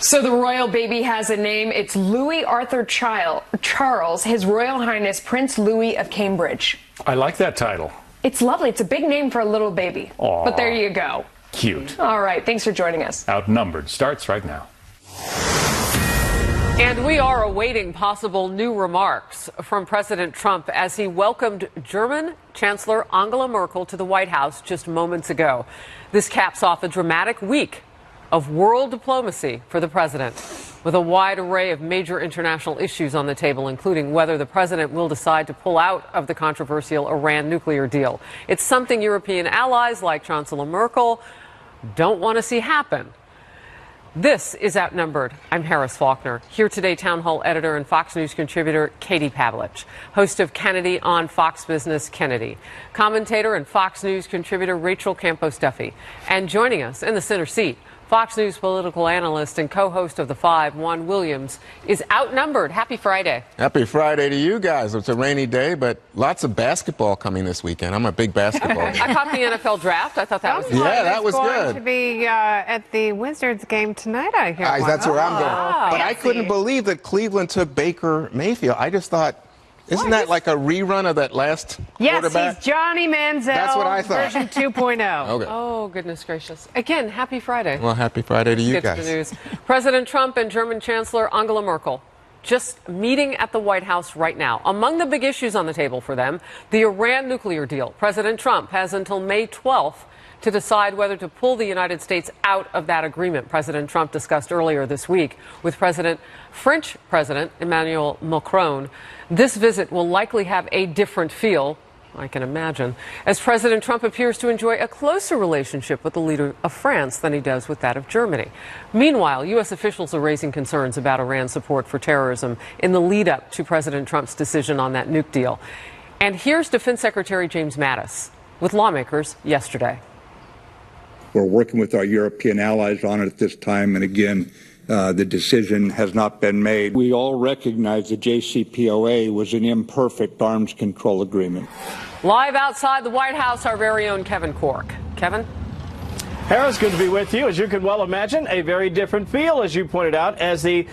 So the royal baby has a name. It's Louis Arthur Charles, His Royal Highness Prince Louis of Cambridge. I like that title. It's lovely. It's a big name for a little baby. Aww. But there you go. Cute. All right. Thanks for joining us. Outnumbered starts right now. And we are awaiting possible new remarks from President Trump as he welcomed German Chancellor Angela Merkel to the White House just moments ago. This caps off a dramatic week of world diplomacy for the president, with a wide array of major international issues on the table, including whether the president will decide to pull out of the controversial Iran nuclear deal. It's something European allies like Chancellor Merkel don't want to see happen. This is Outnumbered. I'm Harris Faulkner. Here today, Town Hall editor and Fox News contributor Katie Pavlich, host of Kennedy on Fox Business Kennedy, commentator and Fox News contributor Rachel Campos-Duffy, and joining us in the center seat, Fox News political analyst and co-host of The Five, Juan Williams, is Outnumbered. Happy Friday. Happy Friday to you guys. It's a rainy day, but lots of basketball coming this weekend. I'm a big basketball guy. I caught the NFL draft. I thought that was Yeah, that was going good. To be at the Wizards game tonight, I hear. That's where I'm going. But I fancy. couldn't believe that Cleveland took Baker Mayfield. I just thought, isn't that like a rerun of that last quarterback? He's Johnny Manziel. That's what I thought. Version 2.0. Okay. Oh, goodness gracious. Again, happy Friday. Well, happy Friday to you Get guys. to the news. President Trump and German Chancellor Angela Merkel just meeting at the White House right now. Among the big issues on the table for them, the Iran nuclear deal. President Trump has until May 12th to decide whether to pull the United States out of that agreement. President Trump discussed earlier this week with French President Emmanuel Macron. This visit will likely have a different feel, I can imagine, as President Trump appears to enjoy a closer relationship with the leader of France than he does with that of Germany. Meanwhile, U.S. officials are raising concerns about Iran's support for terrorism in the lead up to President Trump's decision on that nuke deal. And here's Defense Secretary James Mattis with lawmakers yesterday. We're working with our European allies on it at this time, and again, the decision has not been made. We all recognize the JCPOA was an imperfect arms control agreement. Live outside the White House, our very own Kevin Cork. Kevin? Harris, good to be with you. As you can well imagine, a very different feel, as you pointed out, as the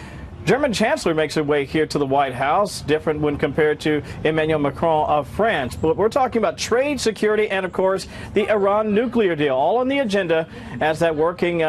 German Chancellor makes her way here to the White House, different when compared to Emmanuel Macron of France. But we're talking about trade, security, and, of course, the Iran nuclear deal, all on the agenda as that working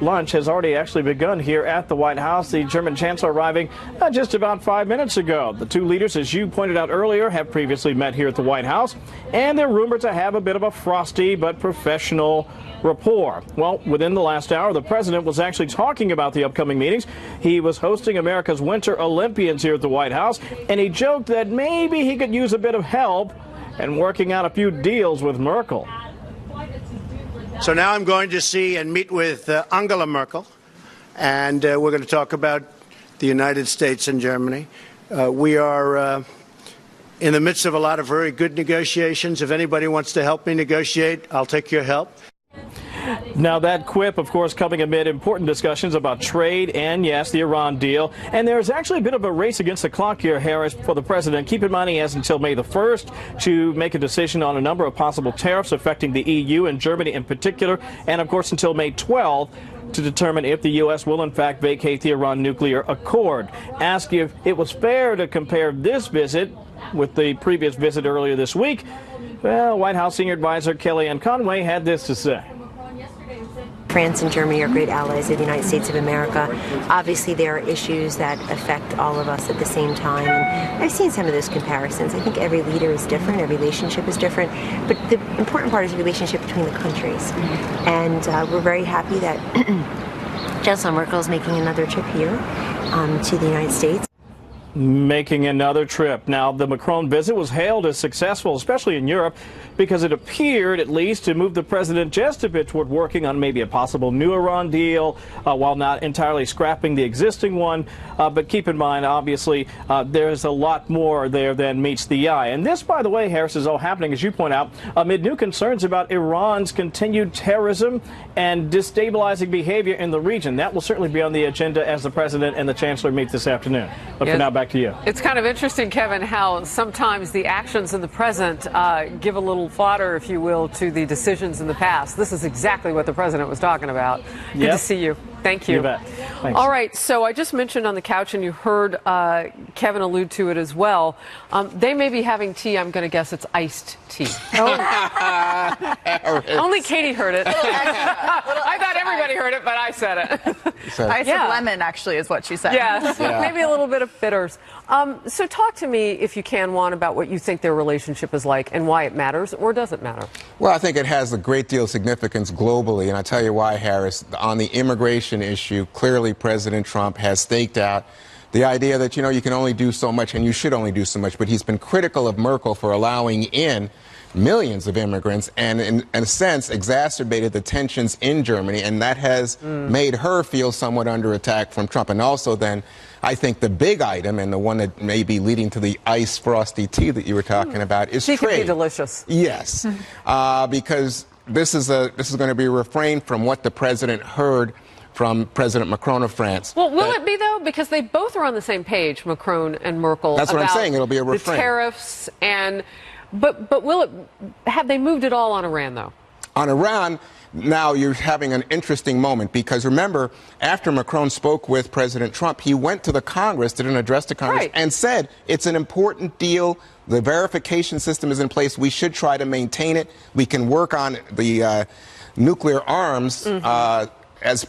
lunch has already actually begun here at the White House. The German Chancellor arriving just about 5 minutes ago. The two leaders, as you pointed out earlier, have previously met here at the White House, and they're rumored to have a bit of a frosty but professional rapport. Well, within the last hour, the president was actually talking about the upcoming meetings. He was hosting America's Winter Olympians here at the White House, and he joked that maybe he could use a bit of help in working out a few deals with Merkel. So now I'm going to see and meet with Angela Merkel, and we're going to talk about the United States and Germany. We are in the midst of a lot of very good negotiations. If anybody wants to help me negotiate, I'll take your help. Now, that quip, of course, coming amid important discussions about trade and, yes, the Iran deal. And there's actually a bit of a race against the clock here, Harris, for the president. Keep in mind he has until May the 1st to make a decision on a number of possible tariffs affecting the EU and Germany in particular. And, of course, until May 12th to determine if the U.S. will, in fact, vacate the Iran nuclear accord. Asked if it was fair to compare this visit with the previous visit earlier this week. Well, White House senior advisor Kellyanne Conway had this to say. France and Germany are great allies of the United States of America. Obviously, there are issues that affect all of us at the same time. And I've seen some of those comparisons. I think every leader is different, every relationship is different. But the important part is the relationship between the countries. And we're very happy that Chancellor Merkel is making another trip here to the United States. Making another trip. Now, the Macron visit was hailed as successful, especially in Europe, because it appeared, at least, to move the president just a bit toward working on maybe a possible new Iran deal, while not entirely scrapping the existing one. But keep in mind, obviously, there's a lot more there than meets the eye. And this, by the way, Harris, is all happening, as you point out, amid new concerns about Iran's continued terrorism and destabilizing behavior in the region. That will certainly be on the agenda as the president and the chancellor meet this afternoon. But for now, back to you. It's kind of interesting, Kevin, how sometimes the actions in the present give a little fodder, if you will, to the decisions in the past. This is exactly what the president was talking about. Good to see you. Thank you. You bet. Thanks. All right, so I just mentioned on the couch, and you heard Kevin allude to it as well. They may be having tea. I'm going to guess it's iced tea. Only Katie heard it. I thought everybody heard it, but I said it. Ice of lemon, actually, is what she said. Yes, maybe a little bit of bitters. So talk to me, if you can, Juan, about what you think their relationship is like and why it matters or doesn't matter. Well, I think it has a great deal of significance globally, and I'll tell you why, Harris. On the immigration issue, clearly President Trump has staked out the idea that, you know, you can only do so much and you should only do so much, but he's been critical of Merkel for allowing in millions of immigrants and, in a sense, exacerbated the tensions in Germany, and that has made her feel somewhat under attack from Trump. And also then, I think the big item, and the one that may be leading to the iced frosty tea that you were talking about, is trade. Tea can be delicious. Yes, because this is going to be a refrain from what the president heard from President Macron of France. Well, will it be, though? Because they both are on the same page, Macron and Merkel. That's what I'm about saying. It'll be a refrain. The tariffs and... But will it... Have they moved it all on Iran, though? On Iran, now you're having an interesting moment, because remember, after Macron spoke with President Trump, he went to the Congress, did an address to Congress, and said it's an important deal. The verification system is in place. We should try to maintain it. We can work on the nuclear arms as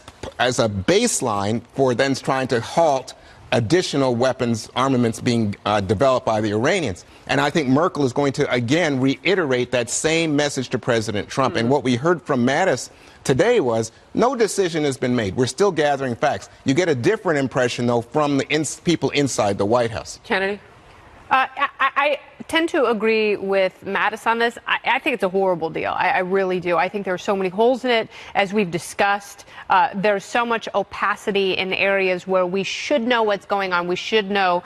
a baseline for then trying to halt additional weapons, armaments being developed by the Iranians. And I think Merkel is going to, again, reiterate that same message to President Trump. And what we heard from Mattis today was no decision has been made. We're still gathering facts. You get a different impression, though, from the people inside the White House. Kennedy? I tend to agree with Mattis on this. I think it's a horrible deal. I really do. I think there are so many holes in it, as we've discussed. There's so much opacity in areas where we should know what's going on. We should know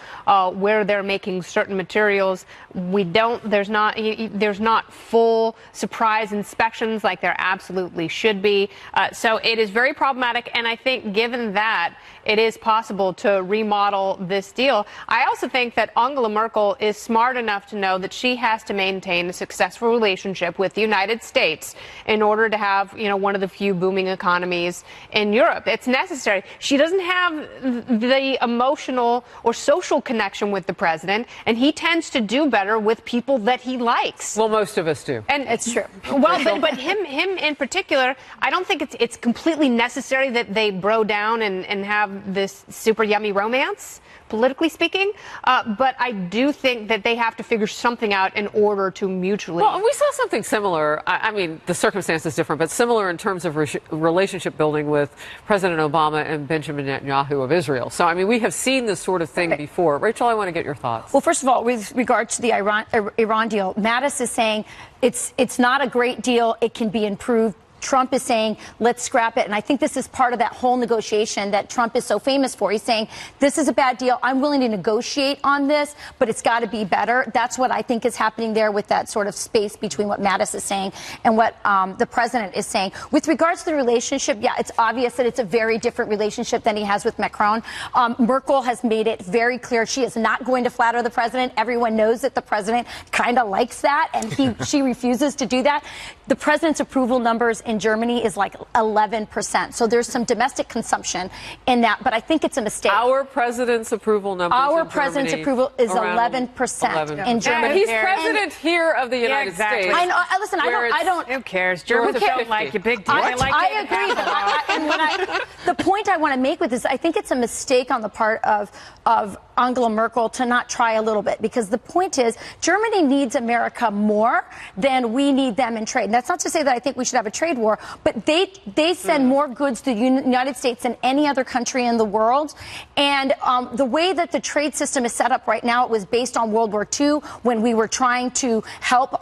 where they're making certain materials. We don't. There's not full surprise inspections like there absolutely should be. So it is very problematic. And I think, given that, it is possible to remodel this deal. I also think that Angela Merkel is smart enough to know that she has to maintain a successful relationship with the United States in order to have, you know, one of the few booming economies in Europe. It's necessary. She doesn't have the emotional or social connection with the president, and he tends to do better with people that he likes. Well, most of us do. And it's true. Well, but him in particular, I don't think it's completely necessary that they bro down and have this super yummy romance, politically speaking, but I do think that they have to figure something out in order to mutually... Well, we saw something similar. I mean, the circumstance is different, but similar in terms of relationship building with President Obama and Benjamin Netanyahu of Israel. So, I mean, we have seen this sort of thing before. Rachel, I want to get your thoughts. Well, first of all, with regard to the Iran deal, Mattis is saying it's not a great deal. It can be improved. Trump is saying, let's scrap it. And I think this is part of that whole negotiation that Trump is so famous for. He's saying, this is a bad deal. I'm willing to negotiate on this, but it's got to be better. That's what I think is happening there, with that sort of space between what Mattis is saying and what the president is saying. With regards to the relationship, yeah, it's obvious that it's a very different relationship than he has with Macron. Merkel has made it very clear she is not going to flatter the president. Everyone knows that the president kind of likes that, and she refuses to do that. The president's approval numbers in Germany is like 11%. So there's some domestic consumption in that, but I think it's a mistake. Our president's approval numbers Our president's approval is 11% in Germany. He's president here of the United States. I know. Listen, I don't. Who cares? Germans don't like you. Big deal. I agree. The point I want to make with this, I think it's a mistake on the part of Angela Merkel to not try a little bit, because the point is Germany needs America more than we need them in trade. And that's not to say that I think we should have a trade war, but they send more goods to the United States than any other country in the world. And the way that the trade system is set up right now, it was based on World War II, when we were trying to help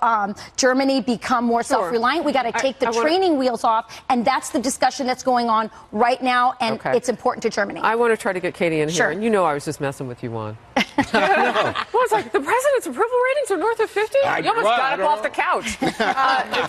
Germany become more self-reliant. We got to take the training wheels off, and that's the discussion that's going on right now, and it's important to Germany. I want to try to get Katie in here, and you know I was just messing with you, Juan. Well, it's like the president's approval ratings are north of 50. You almost got up off the couch.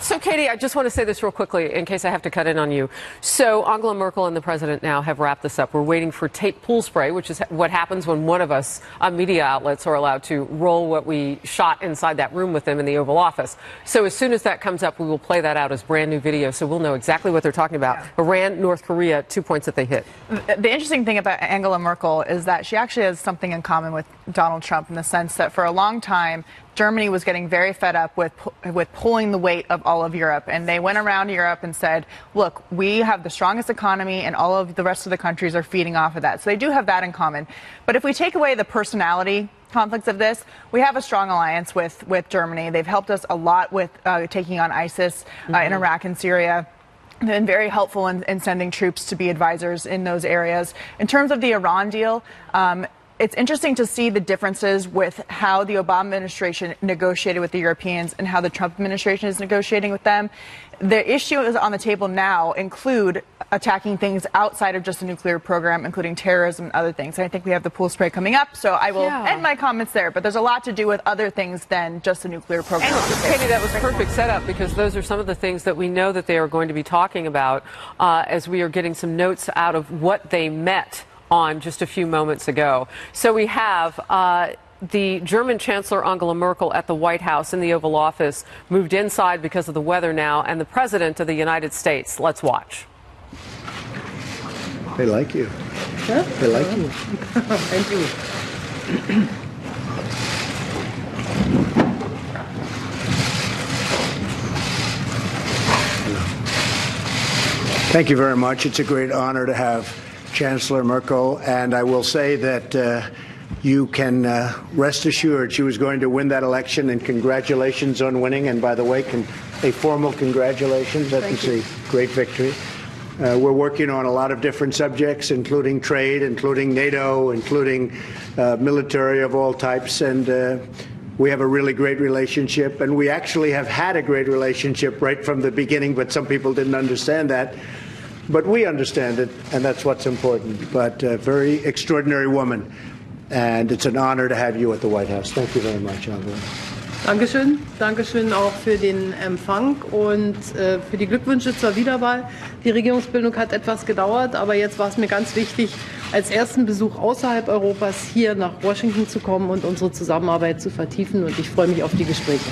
So, Katie, I just want to say this real quickly in case I have to cut in on you. So, Angela Merkel and the president now have wrapped this up. We're waiting for tape pool spray, which is what happens when one of us media outlets are allowed to roll what we shot inside that room with them in the Oval Office. So, as soon as that comes up, we will play that out as brand new video, so we'll know exactly what they're talking about. Iran, North Korea, 2 points that they hit. The interesting thing about Angela Merkel is that she actually has something in common with Donald Trump in the sense that for a long time, Germany was getting very fed up with pulling the weight of all of Europe. And they went around Europe and said, look, we have the strongest economy and all of the rest of the countries are feeding off of that. So they do have that in common. But if we take away the personality conflicts of this, we have a strong alliance with Germany. They've helped us a lot with taking on ISIS in Iraq and Syria. They've been very helpful in sending troops to be advisors in those areas. In terms of the Iran deal, it's interesting to see the differences with how the Obama administration negotiated with the Europeans and how the Trump administration is negotiating with them. The issues on the table now include attacking things outside of just the nuclear program, including terrorism and other things. And I think we have the pool spray coming up, so I will end my comments there. But there's a lot to do with other things than just the nuclear program. And Katie, that was perfect setup because those are some of the things that we know that they are going to be talking about as we are getting some notes out of what they met on just a few moments ago. So we have the German Chancellor Angela Merkel at the White House in the Oval Office moved inside because of the weather now, and the President of the United States. Let's watch. They like you. Yeah? They like you. Thank you. Thank you very much. It's a great honor to have Chancellor Merkel, and I will say that you can rest assured she was going to win that election, and congratulations on winning. And by the way, a formal congratulations. That's a great victory. We're working on a lot of different subjects, including trade, including NATO, including military of all types, and we have a really great relationship. And we actually have had a great relationship right from the beginning, but some people didn't understand that. But we understand it, and that's what's important. But a very extraordinary woman, and it's an honor to have you at the White House. Thank you very much, Angela. Dankeschön. Dankeschön auch für den Empfang und für die Glückwünsche zur Wiederwahl. Die Regierungsbildung hat etwas gedauert, aber jetzt war es mir ganz wichtig, als ersten Besuch außerhalb Europas hier nach Washington zu kommen und unsere Zusammenarbeit zu vertiefen. Und ich freue mich auf die Gespräche.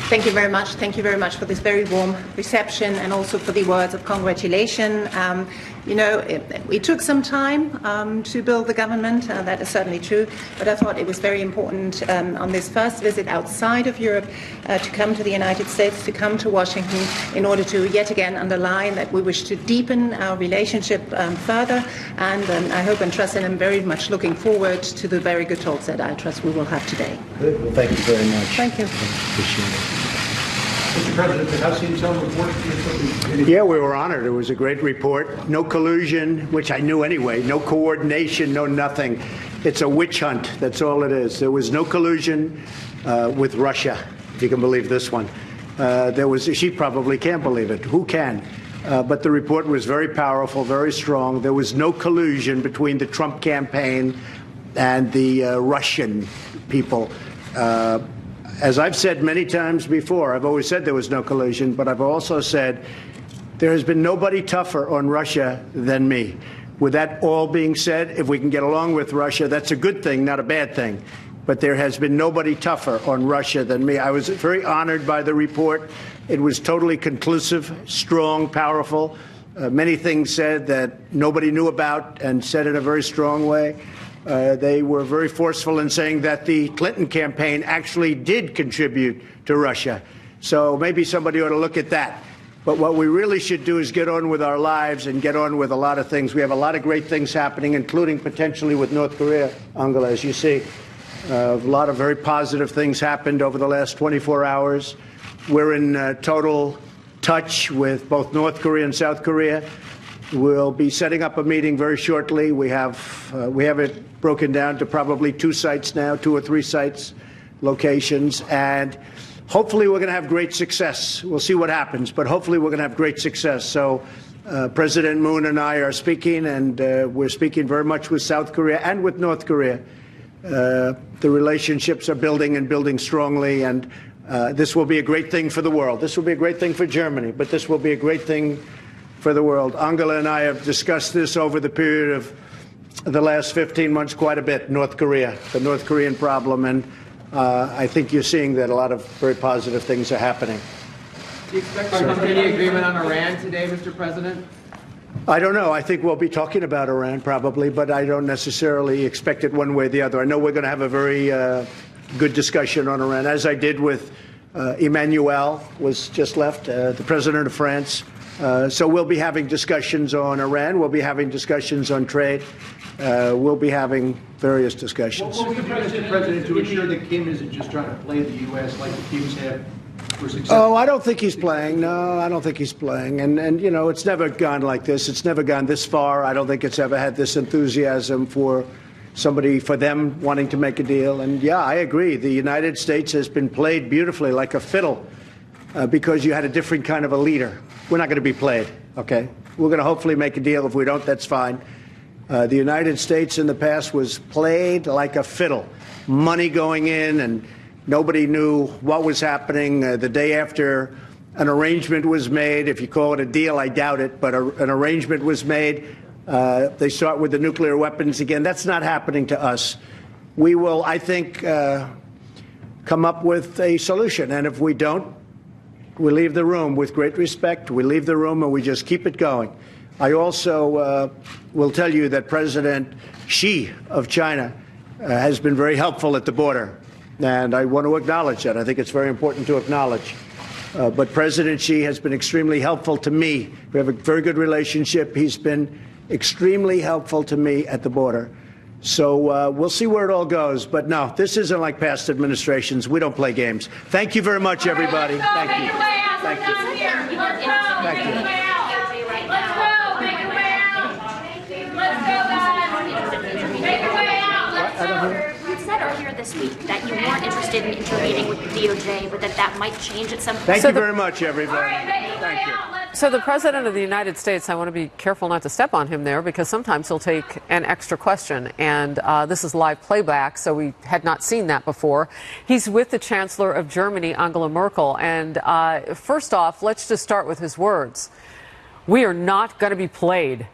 Thank you very much. Thank you very much for this very warm reception and also for the words of congratulation. You know, it took some time to build the government. That is certainly true. But I thought it was very important on this first visit outside of Europe to come to the United States, to come to Washington in order to yet again underline that we wish to deepen our relationship further. And I hope and trust, and I'm very much looking forward to the very good talks that I trust we will have today. Good. Well, thank you very much. Thank you. Appreciate it. Mr. President, the House Intel report? Yeah, we were honored. It was a great report. No collusion, which I knew anyway. No coordination, no nothing. It's a witch hunt. That's all it is. There was no collusion with Russia, if you can believe this one. She probably can't believe it. Who can? But the report was very powerful, very strong. There was no collusion between the Trump campaign and the Russian people. As I've said many times before, I've always said there was no collusion, but I've also said there has been nobody tougher on Russia than me. With that all being said, if we can get along with Russia, that's a good thing, not a bad thing. But there has been nobody tougher on Russia than me. I was very honored by the report. It was totally conclusive, strong, powerful. Many things said that nobody knew about and said in a very strong way. They were very forceful in saying that the Clinton campaign actually did contribute to Russia. So maybe somebody ought to look at that. But what we really should do is get on with our lives and get on with a lot of things. We have a lot of great things happening, including potentially with North Korea, Angela, as you see. A lot of very positive things happened over the last 24 hours. We're in total touch with both North Korea and South Korea. We'll be setting up a meeting very shortly. We have it broken down to probably 2 sites now, 2 or 3 sites, locations, and hopefully we're going to have great success. We'll see what happens, but hopefully we're going to have great success. So President Moon and I are speaking, and we're speaking very much with South Korea and with North Korea. The relationships are building and building strongly, and this will be a great thing for the world. This will be a great thing for Germany, but this will be a great thing for the world. Angela and I have discussed this over the period of the last 15 months quite a bit, North Korea, the North Korean problem, and I think you're seeing that a lot of very positive things are happening. Do you expect to come to any agreement on Iran today, Mr. President? I don't know. I think we'll be talking about Iran probably, but I don't necessarily expect it one way or the other. I know we're going to have a very good discussion on Iran, as I did with Emmanuel, was just left, the president of France. So we'll be having discussions on Iran. We'll be having discussions on trade. We'll be having various discussions. What will you do, Mr. President, to ensure that Kim isn't just trying to play the U.S. like the Kims have? Oh, I don't think he's playing. No, I don't think he's playing. And you know, it's never gone like this. It's never gone this far. I don't think it's ever had this enthusiasm for them wanting to make a deal. And yeah, I agree. The United States has been played beautifully like a fiddle because you had a different kind of a leader. We're not going to be played, okay? We're going to hopefully make a deal. If we don't, that's fine. The United States in the past was played like a fiddle. Money going in and nobody knew what was happening the day after an arrangement was made. If you call it a deal, I doubt it, but an arrangement was made. They start with the nuclear weapons again. That's not happening to us. We will, I think, come up with a solution. And if we don't, we leave the room with great respect. We leave the room and we just keep it going. I also will tell you that President Xi of China has been very helpful at the border. And I want to acknowledge that. I think it's very important to acknowledge. But President Xi has been extremely helpful to me. We have a very good relationship. He's been extremely helpful to me at the border. So we'll see where it all goes. But no, this isn't like past administrations. We don't play games. Thank you very much, everybody. Thank you. Thank you. Thank you. You said earlier this week that you weren't interested in intervening with the DOJ, but that might change at some point. Thank you very much, everybody. Thank you. So the President of the United States, I want to be careful not to step on him there because sometimes he'll take an extra question. And this is live playback, so we had not seen that before. He's with the Chancellor of Germany, Angela Merkel. And first off, let's just start with his words. We are not going to be played.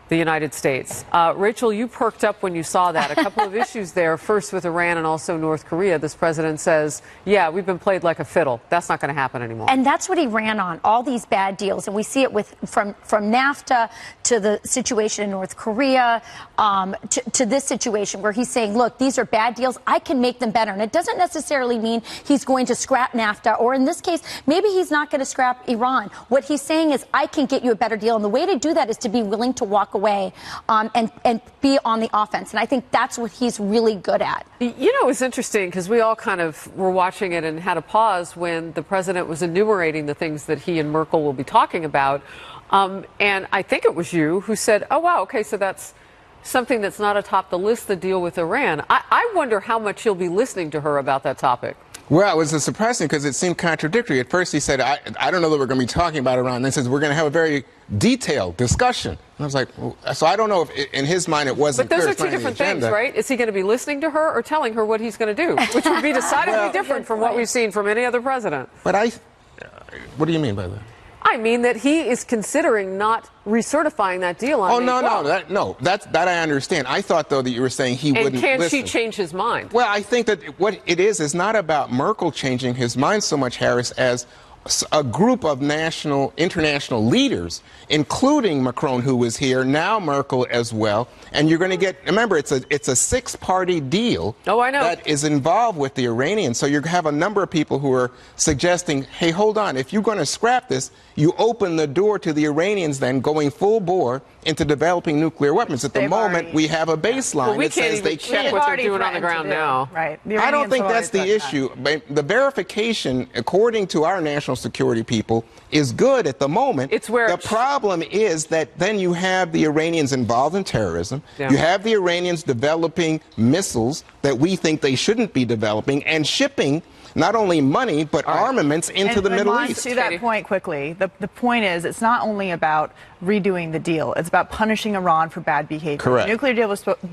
The United States. Rachel, you perked up when you saw that. A couple of issues there, first with Iran and also North Korea. This president says, yeah, we've been played like a fiddle. That's not going to happen anymore. And that's what he ran on, all these bad deals. And we see it with from NAFTA to the situation in North Korea to this situation where he's saying, look, these are bad deals. I can make them better. And it doesn't necessarily mean he's going to scrap NAFTA, or in this case, maybe he's not going to scrap Iran. What he's saying is, I can get you a better deal. And the way to do that is to be willing to walk away and be on the offense. And I think that's what he's really good at. You know, it's interesting because we all kind of were watching it and had a pause when the president was enumerating the things that he and Merkel will be talking about. And I think it was you who said, oh, wow, OK, so that's something that's not atop the list, the deal with Iran. I wonder how much you'll be listening to her about that topic. Well, it was surprising because it seemed contradictory. At first he said, I don't know that we're going to be talking about Iran. Then he says, we're going to have a very detailed discussion. And I was like, well, so I don't know if in his mind it wasn't clear. But those are two different things, right? Is he going to be listening to her or telling her what he's going to do? Which would be decidedly different from what we've seen from any other president. But what do you mean by that? I mean that he is considering not recertifying that deal on May 12th. That I understand. I thought, though, that you were saying he wouldn't listen. And can she change his mind? Well, I think that what it is not about Merkel changing his mind so much, Harris, as a group of international leaders, including Macron, who was here, now Merkel as well. And you're going to get, remember, it's a six-party deal that is involved with the Iranians. So you have a number of people who are suggesting, hey, hold on, if you're going to scrap this, you open the door to the Iranians then going full bore into developing nuclear weapons. At the moment, we have a baseline that says they can't. Check what they're doing on the ground now. Right. I don't think that's the issue. The verification, according to our national security people, is good at the moment. It's where the problem is that then you have the Iranians involved in terrorism. Yeah. You have the Iranians developing missiles that we think they shouldn't be developing and shipping not only money, but armaments into the Middle East. To that point quickly, the point is it's not only about redoing the deal, it's about punishing Iran for bad behavior. Correct. The nuclear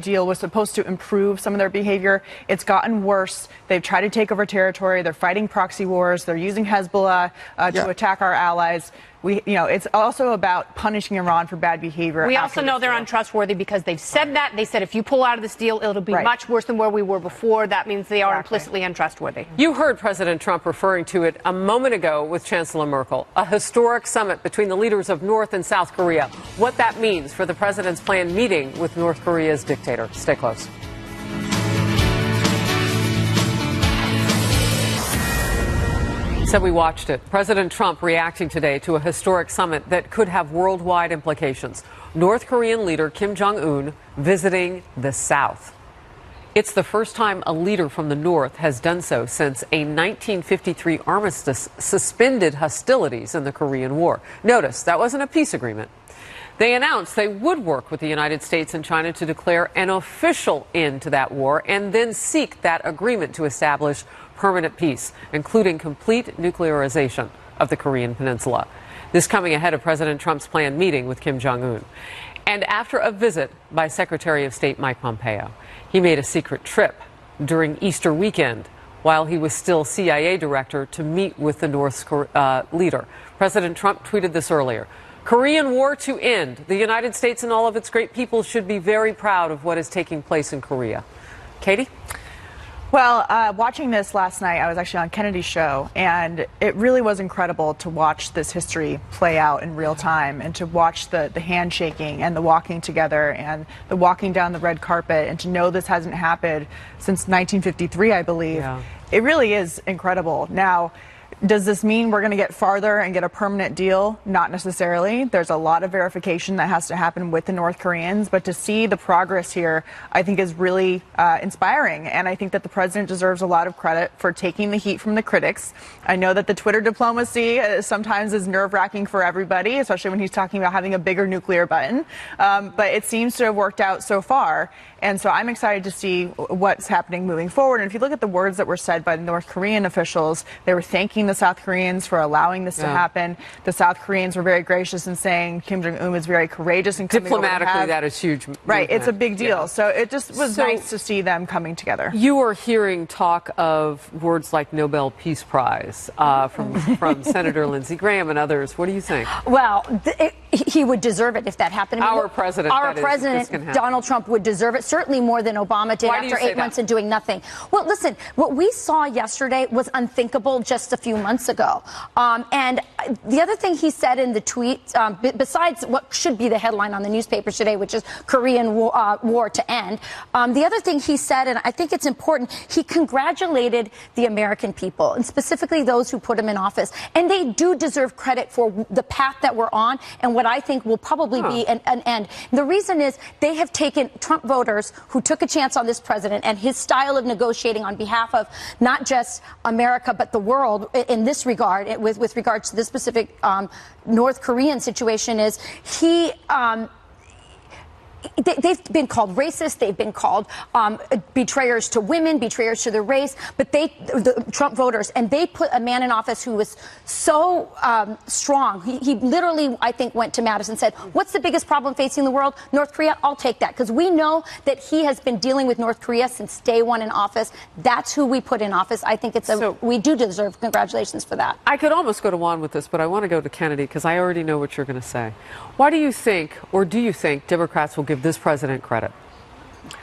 deal was supposed to improve some of their behavior. It's gotten worse. They've tried to take over territory. They're fighting proxy wars. They're using Hezbollah to attack our allies. It's also about punishing Iran for bad behavior. We also know they're untrustworthy because they've said that. They said if you pull out of this deal, it'll be much worse than where we were before. That means they are implicitly untrustworthy. You heard President Trump referring to it a moment ago with Chancellor Merkel, a historic summit between the leaders of North and South Korea. What that means for the president's planned meeting with North Korea's dictator. Stay close. So we watched it. President Trump reacting today to a historic summit that could have worldwide implications. North Korean leader Kim Jong-un visiting the South. It's the first time a leader from the North has done so since a 1953 armistice suspended hostilities in the Korean War. Notice, that wasn't a peace agreement. They announced they would work with the United States and China to declare an official end to that war and then seek that agreement to establish permanent peace, including complete nuclearization of the Korean Peninsula. This coming ahead of President Trump's planned meeting with Kim Jong-un. And after a visit by Secretary of State Mike Pompeo, he made a secret trip during Easter weekend while he was still CIA director to meet with the North's leader. President Trump tweeted this earlier. Korean War to end. The United States and all of its great people should be very proud of what is taking place in Korea. Katie? Well, watching this last night, I was actually on Kennedy's show, and it really was incredible to watch this history play out in real time and to watch the handshaking and the walking together and the walking down the red carpet and to know this hasn't happened since 1953, I believe. Yeah. It really is incredible. Now, does this mean we're going to get farther and get a permanent deal? Not necessarily. There's a lot of verification that has to happen with the North Koreans, but to see the progress here, I think is really inspiring. And I think that the president deserves a lot of credit for taking the heat from the critics. I know that the Twitter diplomacy sometimes is nerve-wracking for everybody, especially when he's talking about having a bigger nuclear button. But it seems to have worked out so far. And so I'm excited to see what's happening moving forward. And if you look at the words that were said by the North Korean officials, they were thanking the South Koreans for allowing this to happen. The South Koreans were very gracious in saying Kim Jong-un was very courageous in coming diplomatically, that is huge. Right, it's a big deal. Yeah. So it just was nice to see them coming together. You are hearing talk of words like Nobel Peace Prize from Senator Lindsey Graham and others. What do you think? Well, he would deserve it if that happened. I mean, our president, Donald Trump, would deserve it, certainly more than Obama did after 8 months of doing nothing. Well, listen, what we saw yesterday was unthinkable just a few months ago. And the other thing he said in the tweet, besides what should be the headline on the newspapers today, which is Korean war to end, the other thing he said, and I think it's important, he congratulated the American people, and specifically those who put him in office. And they do deserve credit for the path that we're on and what I think will probably be an end. The reason is they have taken Trump voters who took a chance on this president and his style of negotiating on behalf of not just America but the world in this regard, with regards to this specific North Korean situation, is he they've been called racist, they've been called betrayers to women, betrayers to their race, but the Trump voters, and they put a man in office who was so strong. He literally, I think, went to Madison and said, what's the biggest problem facing the world? North Korea? I'll take that, because we know that he has been dealing with North Korea since day one in office. That's who we put in office. I think we do deserve congratulations for that. I could almost go to Juan with this, but I want to go to Kennedy because I already know what you're going to say. Why do you think, or do you think, Democrats will give this president credit?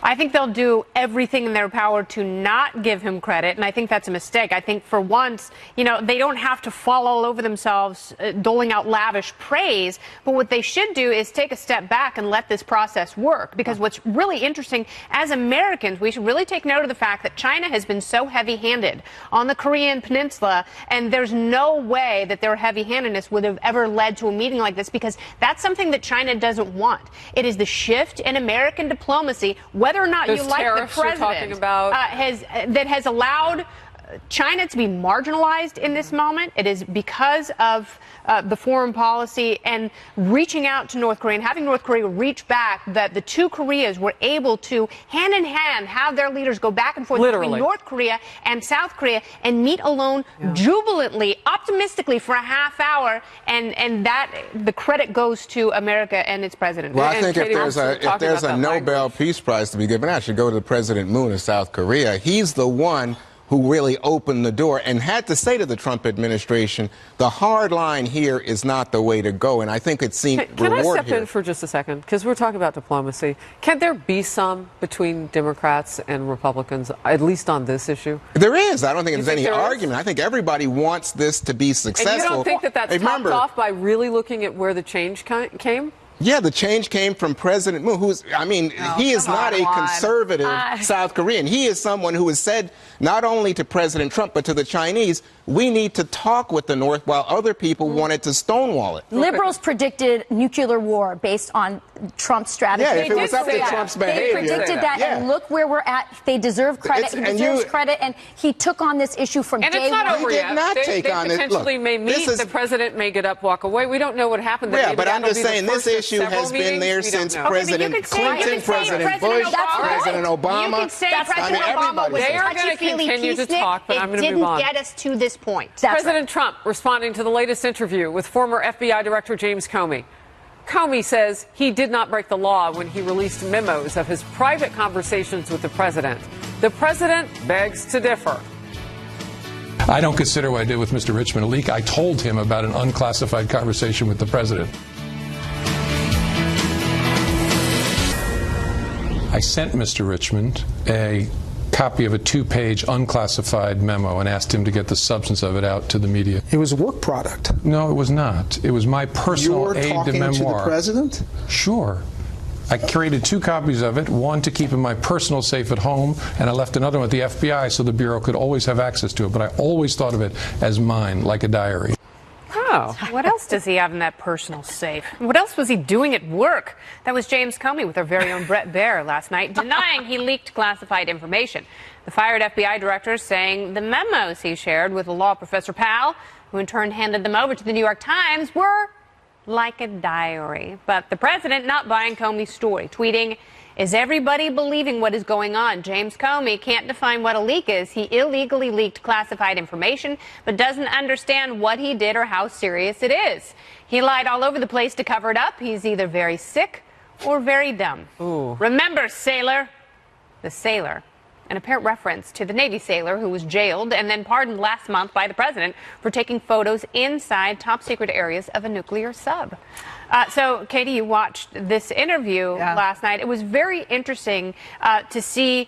I think they'll do everything in their power to not give him credit, and I think that's a mistake. I think for once, they don't have to fall all over themselves doling out lavish praise, but what they should do is take a step back and let this process work. Because what's really interesting, as Americans, we should really take note of the fact that China has been so heavy-handed on the Korean Peninsula, and there's no way that their heavy-handedness would have ever led to a meeting like this, because that's something that China doesn't want. It is the shift in American diplomacy, whether or not you like the president, that has allowed China to be marginalized in this moment. It is because of the foreign policy and reaching out to North Korea and having North Korea reach back that the two Koreas were able to, hand in hand, have their leaders go back and forth between North Korea and South Korea and meet alone jubilantly, optimistically for a half hour, and that the credit goes to America and its president. Well, I think if there's a Nobel Peace Prize to be given, I should go to President Moon of South Korea. He's the one who really opened the door and had to say to the Trump administration, the hard line here is not the way to go. And I think it seemed Can I step in for just a second? Because we're talking about diplomacy. Can there be some between Democrats and Republicans, at least on this issue? There is. I don't think there's any argument. I think everybody wants this to be successful. And you don't think that that's topped off by really looking at where the change came? Yeah, the change came from President Moon, who's, I mean, he is not a conservative South Korean. He is someone who has said not only to President Trump, but to the Chinese, we need to talk with the North, while other people wanted to stonewall it. Liberals predicted nuclear war based on Trump's strategy. Yeah, if it was up to Trump's behavior. They predicted that, and look where we're at. They deserve credit. He deserves credit, and he took on this issue from day one. And it's not over yet. He did not take on it. They potentially may meet. The president may get up, walk away. We don't know what happened. Yeah, but I'm just saying this issue has been there since President Clinton, President Bush, President Obama. You can say President Obama was touchy-feely peacenik. It didn't get us to this point. President Trump responding to the latest interview with former FBI Director James Comey. Comey says he did not break the law when he released memos of his private conversations with the president. The president begs to differ. I don't consider what I did with Mr. Richmond a leak. I told him about an unclassified conversation with the president. I sent Mr. Richmond a copy of a 2-page unclassified memo and asked him to get the substance of it out to the media. It was a work product. No, it was not. It was my personal aide de memoir. You were talking to the president? Sure. I created 2 copies of it, one to keep in my personal safe at home, and I left another one at the FBI so the Bureau could always have access to it. But I always thought of it as mine, like a diary. Oh, what else does he have in that personal safe? What else was he doing at work? That was James Comey with our very own Brett Baer last night, denying he leaked classified information. The fired FBI director saying the memos he shared with a law professor pal, who in turn handed them over to the New York Times, were like a diary. But the president not buying Comey's story, tweeting, "Is everybody believing what is going on? James Comey can't define what a leak is. He illegally leaked classified information, but doesn't understand what he did or how serious it is. He lied all over the place to cover it up. He's either very sick or very dumb." Ooh. Remember, sailor. The sailor. An apparent reference to the Navy sailor who was jailed and then pardoned last month by the president for taking photos inside top secret areas of a nuclear sub. So, Katie, you watched this interview last night. It was very interesting to see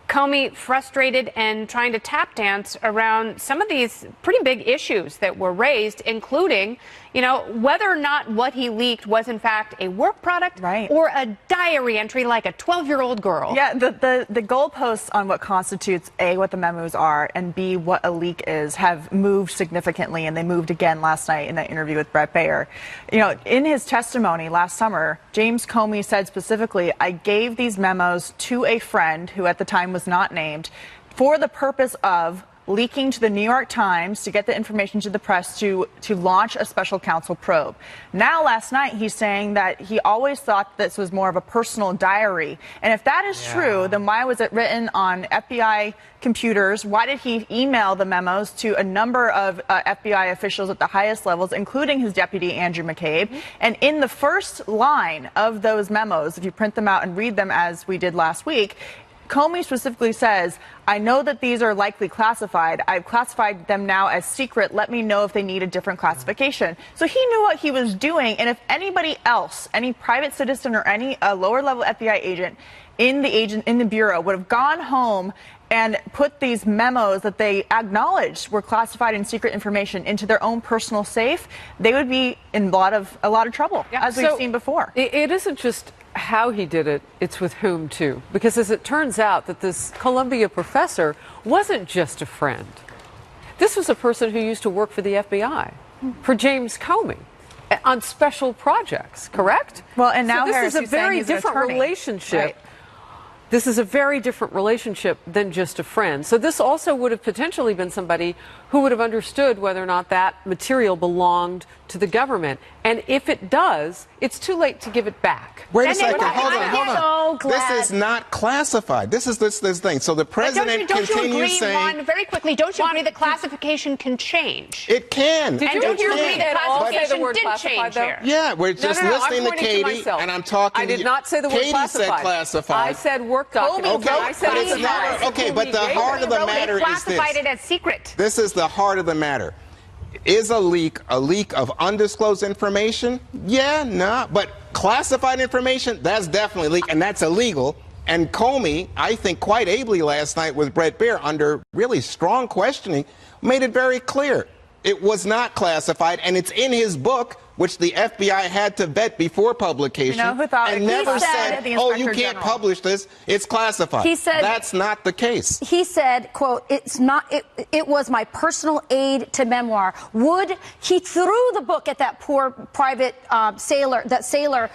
Comey frustrated and trying to tap dance around some of these pretty big issues that were raised, including, you know, whether or not what he leaked was in fact a work product or a diary entry like a 12-year-old girl. Yeah, the goalposts on what constitutes A, what the memos are, and B, what a leak is, have moved significantly, and they moved again last night in that interview with Brett Baer. You know, in his testimony last summer, James Comey said specifically, "I gave these memos to a friend who at the time was not named for the purpose of leaking to the New York Times to get the information to the press to launch a special counsel probe." Now, last night, he's saying that he always thought this was more of a personal diary. And if that is true, then why was it written on FBI computers? Why did he email the memos to a number of FBI officials at the highest levels, including his deputy, Andrew McCabe? And in the first line of those memos, if you print them out and read them as we did last week, Comey specifically says, "I know that these are likely classified. I've classified them now as secret. Let me know if they need a different classification." So he knew what he was doing. And if anybody else, any private citizen or any lower level FBI agent in the Bureau would have gone home and put these memos that they acknowledged were classified and secret information into their own personal safe, they would be in a lot of trouble, as we've seen before. It isn't just how he did it, it's with whom too. Because as it turns out that this Columbia professor wasn't just a friend. This was a person who used to work for the FBI, for James Comey, on special projects, correct? Well, and now so this Harris, is a very different relationship this is a very different relationship than just a friend. So this also would have potentially been somebody who would have understood whether or not that material belonged to the government. And if it does, it's too late to give it back. Wait a second. Hold on. So This is not classified. This is this thing. So the president don't you continues agree, saying... Juan, very quickly, don't you agree that classification can change? It can. And don't you agree that classification word did classified, change here? Yeah, we're just listening to Katie, myself. and I'm talking I did not say the word Katie classified. said classified. I said work document. Okay, I said but it's not. Okay, but the heart of the matter is this. Classified it as secret. This is the heart of the matter. Is a leak of undisclosed information? Yeah, nah. But classified information, that's definitely leak, and that's illegal. And Comey, I think quite ably last night with Bret Baier, under really strong questioning, made it very clear. It was not classified, and it's in his book, which the FBI had to vet before publication, You know who thought and it never was said, the oh, you Inspector can't General. publish this, it's classified. He said- that's not the case. He said, quote, it's not, it was my personal aid to memoir. He threw the book at that poor private sailor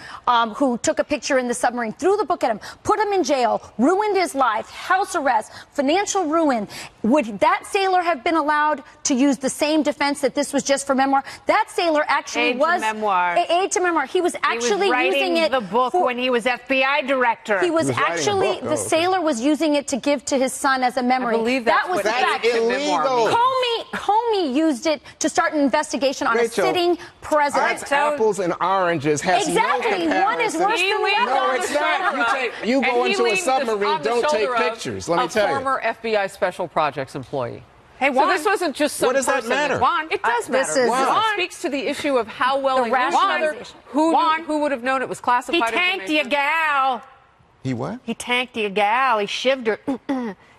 who took a picture in the submarine, threw the book at him, put him in jail, ruined his life, house arrest, financial ruin. Would that sailor have been allowed to use the same defense that this was just for memoir? That sailor actually Aid to memoir. Aid to memoir. He was actually using it the book when he was FBI director. He was writing a actually, book. Oh, the sailor was using it to give to his son as a memory. I believe that's that was what the aid fact. to memoir illegal. means. Comey used it to start an investigation on Rachel, a sitting president. That's apples and oranges. Has Exactly. no One is comparison. worse than the other. No, it's not. You go into a submarine, don't take pictures. Let me tell you. Former FBI Special Projects employee. Hey, So Juan. this wasn't just some What does that person. matter? Juan, It does this matter. is- This Juan. speaks to the issue of how well The he knew each other, rationalization. who would have known it was He classified tanked your information. gal. He what? He tanked your gal. He shivved her.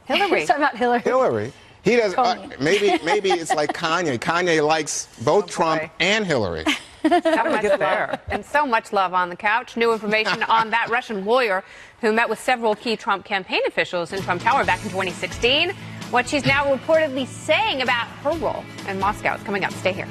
Hillary. He's talking about Hillary. Hillary. He does. Comey. Maybe it's like Kanye. Kanye likes both Trump and Hillary. So much love. And so much love on the couch. New information on that Russian lawyer who met with several key Trump campaign officials in Trump Tower back in 2016. What she's now reportedly saying about her role in Moscow is coming up. Stay here.